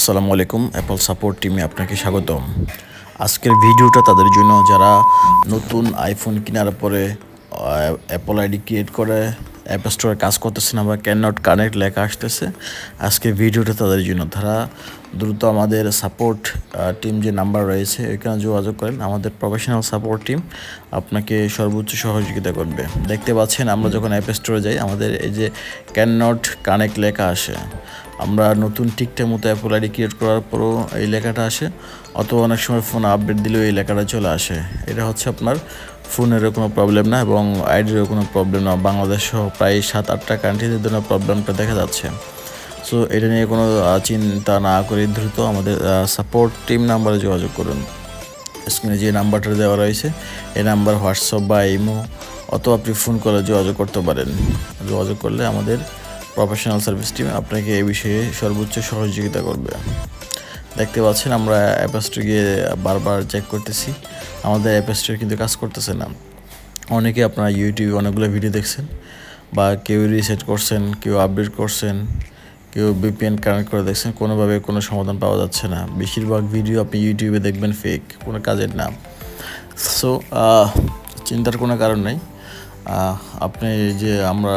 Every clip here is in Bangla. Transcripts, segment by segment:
আসসালামু আলাইকুম অ্যাপল সাপোর্ট টিমে আপনাকে স্বাগতম। আজকের ভিডিওটা তাদের জন্য যারা নতুন আইফোন কেনার পরে অ্যাপল আইডি ক্রিয়েট করে অ্যাপ স্টোরে কাজ করতেছে না বা ক্যান নট কানেক্ট লেখা আসতেছে। আজকের ভিডিওটা তাদের জন্য। তারা দ্রুত আমাদের সাপোর্ট টিম যে নাম্বার রয়েছে এখানে যোগাযোগ করেন। আমাদের প্রফেশনাল সাপোর্ট টিম আপনাকে সর্বোচ্চ সহযোগিতা করবে। দেখতে পাচ্ছেন আমরা যখন অ্যাপ স্টোরে যাই আমাদের এই যে ক্যান নট কানেক্ট লেখা আসে। আমরা নতুন ঠিকঠাক মতো অ্যাপল আইডি ক্রিয়েট করার পরও এই লেখাটা আসে, অথবা অনেক সময় ফোন আপডেট দিলেও এই লেখাটা চলে আসে। এটা হচ্ছে আপনার ফোনেরও কোনো প্রবলেম না এবং আইডিরও কোনো প্রবলেম না। বাংলাদেশ সহ প্রায় 7-8টা কান্ট্রিতে ধরনের প্রবলেমটা দেখা যাচ্ছে। সো এটা নিয়ে কোনো চিন্তা না করে দ্রুত আমাদের সাপোর্ট টিম নাম্বারে যোগাযোগ করুন। স্ক্রিনে যে নাম্বারটা দেওয়া রয়েছে এই নাম্বার হোয়াটসঅ্যাপ বা ইমো অথবা আপনি ফোন করে যোগাযোগ করতে পারেন। যোগাযোগ করলে আমাদের প্রফেশনাল সার্ভিস টিম আপনাকে এই বিষয়ে সর্বোচ্চ সহযোগিতা করবে। দেখতে পাচ্ছেন আমরা অ্যাপ স্টোরে গিয়ে বারবার চেক করতেছি, আমাদের অ্যাপ স্টোরে কিন্তু কাজ করতেছে না। অনেকে আপনারা ইউটিউবে অনেকগুলো ভিডিও দেখছেন বা কেউ রিসেট করছেন, কেউ আপডেট করছেন, কেউ VPN কানেক্ট করে দেখছেন, কোনোভাবে কোনো সমাধান পাওয়া যাচ্ছে না। বেশিরভাগ ভিডিও আপনি ইউটিউবে দেখবেন ফেক, কোনো কাজের না। সো চিন্তার কোনো কারণ নেই। আপনি যে আমরা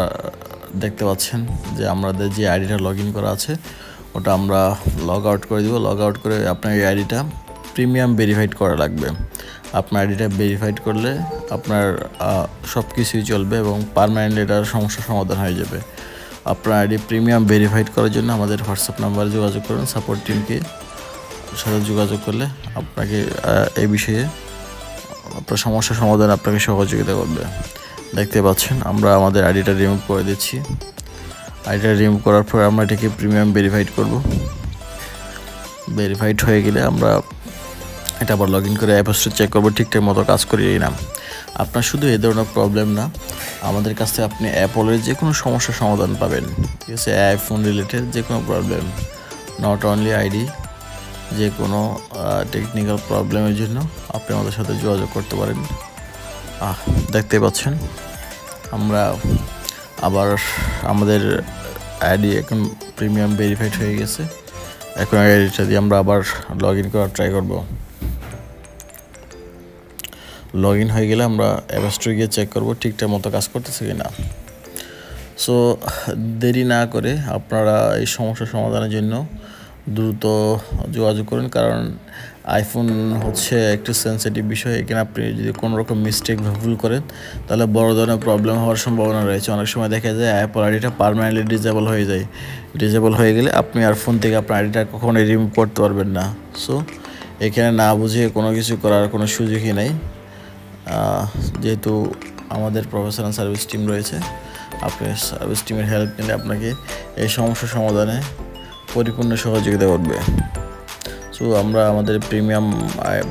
দেখতে পাচ্ছেন যে আমাদের যে আইডিটা লগ ইন করা আছে ওটা আমরা লগ আউট করে দিব। লগ আউট করে আপনার এই আইডিটা প্রিমিয়াম ভেরিফাইড করা লাগবে। আপনার আইডিটা ভেরিফাইড করলে আপনার সব কিছুই চলবে এবং পার্মানেন্টলি এটার সমস্যার সমাধান হয়ে যাবে। আপনার আইডি প্রিমিয়াম ভেরিফাইড করার জন্য আমাদের হোয়াটসঅ্যাপ নাম্বারে যোগাযোগ করুন। সাপোর্ট টিমকে সাথে যোগাযোগ করলে আপনাকে এই বিষয়ে আপনার সমস্যার সমাধান আপনাকে সহযোগিতা করবে। দেখতে পাচ্ছেন আমরা আমাদের আইডিটা রিমুভ করে দিচ্ছি। আইডিটা রিমুভ করার পর আমরা এটাকে প্রিমিয়াম ভেরিফাইড করব। ভেরিফাইড হয়ে গেলে আমরা এটা আবার লগ ইন করে অ্যাপ স্টোর চেক করবো ঠিকঠাক মতো কাজ করি না। আপনার শুধু এই ধরনের প্রবলেম না, আমাদের কাছ থেকে আপনি অ্যাপলের যে কোনো সমস্যার সমাধান পাবেন। ঠিক আছে, আইফোন রিলেটেড যে কোনো প্রবলেম, নট অনলি আইডি, যে কোনো টেকনিক্যাল প্রবলেমের জন্য আপনি আমাদের সাথে যোগাযোগ করতে পারেন। দেখতে পাচ্ছেন আমরা আবার আমাদের আইডি এখন প্রিমিয়াম ভেরিফাইড হয়ে গেছে। এখন আইডিটা দিয়ে আমরা আবার লগ ইন করার ট্রাই করব। লগ ইন হয়ে গেলে আমরা অ্যাপ স্টোরে গিয়ে চেক করব ঠিকঠাক মতো কাজ করতেছে কি না। সো দেরি না করে আপনারা এই সমস্যার সমাধানের জন্য দ্রুত যোগাযোগ করুন, কারণ আইফোন হচ্ছে একটু সেন্সিটিভ বিষয়। এখানে আপনি যদি কোনো রকম মিস্টেক বা ভুল করেন তাহলে বড় ধরনের প্রবলেম হওয়ার সম্ভাবনা রয়েছে। অনেক সময় দেখা যায় অ্যাপল আইডিটা পার্মানেন্টলি ডিসেবল হয়ে যায়। ডিসেবল হয়ে গেলে আপনি আর ফোন থেকে আপনার আইডিটা কখনোই রিমুভ করতে পারবেন না। সো এখানে না বুঝে কোনো কিছু করার কোনো সুযোগই নেই। যেহেতু আমাদের প্রফেশনাল সার্ভিস টিম রয়েছে, আপনি সার্ভিস টিমের হেল্প নিলে আপনাকে এই সমস্যার সমাধানে পরিপূর্ণ সহযোগিতা করবে। সো আমরা আমাদের premium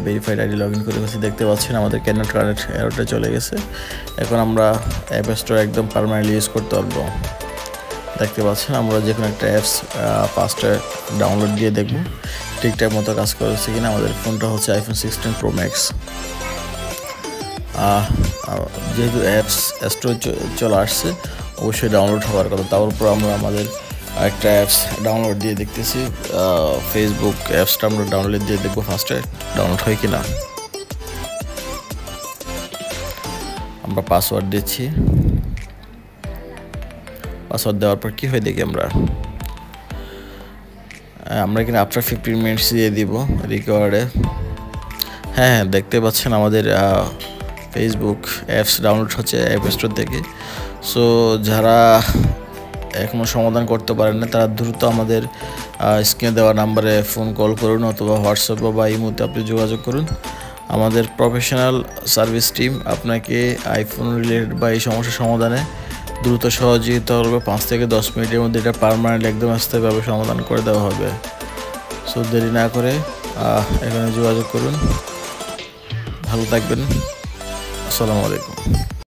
verified ID log in করে গেছি। দেখতে পাচ্ছেন আমাদের ক্যান নট কানেক্ট এররটা চলে গেছে। এখন আমরা অ্যাপ স্টোর একদম পার্মানেন্টলি ইউজ করতে পারবো। দেখতে পাচ্ছেন আমরা যে কোনো একটা অ্যাপস ফার্স্টে ডাউনলোড দিয়ে দেখব ঠিকঠাক মতো কাজ করেছে কিনা। আমাদের ফোনটা হচ্ছে আইফোন 16 Pro Max। যেহেতু অ্যাপস স্টোরে চলে আসছে অবশ্যই ডাউনলোড হওয়ার কথা। তার উপর আমরা আমাদের একটা অ্যাপস ডাউনলোড দিয়ে দেখতেছি, ফেসবুক অ্যাপসটা আমরা ডাউনলোড দিয়ে দেখবো ফার্স্টে ডাউনলোড হয় কিনা। আমরা পাসওয়ার্ড দিচ্ছি। পাসওয়ার্ড দেওয়ার পর কী হয় দেখি আমরা এখানে আফটার 15 মিনিটস দিয়ে দিব রিকোয়ার্ডে। হ্যাঁ, দেখতে পাচ্ছেন আমাদের ফেসবুক অ্যাপস ডাউনলোড হচ্ছে অ্যাপ স্টোর থেকে। সো যারা এখনও সমাধান করতে পারেন না তারা দ্রুত আমাদের স্ক্রিনে দেওয়া নাম্বারে ফোন কল করুন অথবা হোয়াটসঅ্যাপ বা ইমোতে আপনি যোগাযোগ করুন। আমাদের প্রফেশনাল সার্ভিস টিম আপনাকে আইফোন রিলেটেড বা এই সমস্যার সমাধানে দ্রুত সহযোগিতা করবে। 5 থেকে 10 মিনিটের মধ্যে এটা পার্মানেন্ট একদম স্থায়ীভাবে সমাধান করে দেওয়া হবে। সো দেরি না করে এখানে যোগাযোগ করুন। ভালো থাকবেন। আসসালামু আলাইকুম।